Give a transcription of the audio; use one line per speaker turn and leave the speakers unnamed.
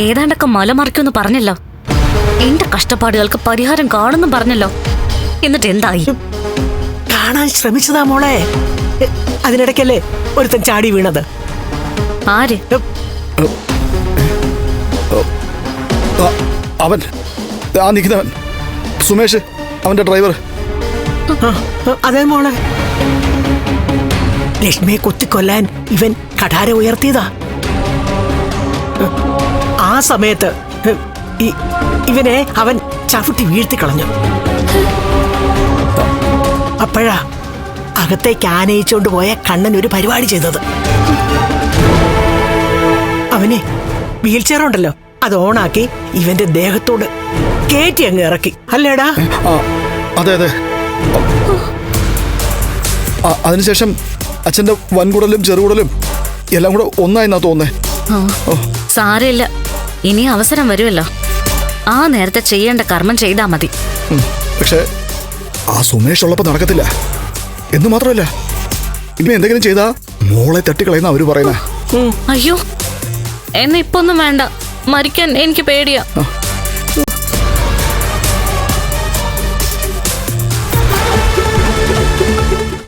ഏതാണ്ടൊക്കെ മലമറിക്കുമെന്ന് പറഞ്ഞല്ലോ. എന്റെ കഷ്ടപ്പാടുകൾക്ക് പരിഹാരം കാണുന്നു പറഞ്ഞല്ലോ. എന്നിട്ട് എന്തായി?
കാണാൻ ശ്രമിച്ചതാ മോളെ. അതിനിടയ്ക്കല്ലേ ഒരുത്തൻ ചാടി വീണത്.
ആര്?
അവൻ ആ നിൽക്കുന്നവൻ സുമേഷ്, അവന്റെ ഡ്രൈവർ.
അതേ മോളെ, ലക്ഷ്മിയെ കുത്തിക്കൊല്ലാൻ ഇവൻ കഠാര ഉയർത്തിയതാ. ആ സമയത്ത് ഇവനെ അവൻ ചവിട്ടി വീഴ്ത്തിക്കളഞ്ഞു. അപ്പോഴാ അകത്തേക്ക് ആനയിച്ചുകൊണ്ട് പോയ കണ്ണൻ ഒരു പരിപാടി ചെയ്തത്. അവനെ വീൽ ചെയർ ഉണ്ടല്ലോ, അത് ഓണാക്കി ഇവന്റെ ദേഹത്തോട് കേറ്റി അങ്ങ് ഇറക്കി. അല്ലേടാ?
അതെ അതെ. അതിനുശേഷം അച്ഛന്റെ വൻകുടലും ചെറുകുടലും എല്ലാം കൂടെ ഒന്നായെന്നാ തോന്നേ.
സാരമില്ല, ഇനി അവസരം വരുമല്ലോ. ആ നേരത്തെ ചെയ്യേണ്ട കർമ്മം ചെയ്താ മതി.
പക്ഷെ ആ സുമേഷ് ഉള്ളപ്പോ നടക്കത്തില്ല എന്ന് മാത്രമല്ല, ഇനി എന്തെങ്കിലും ചെയ്താ മോളെ തട്ടിക്കളയുന്ന അവര് പറയുന്നേ.
അയ്യോ, എന്നെ ഇപ്പൊന്നും വേണ്ട. മരിക്കാൻ എനിക്ക് പേടിയാ.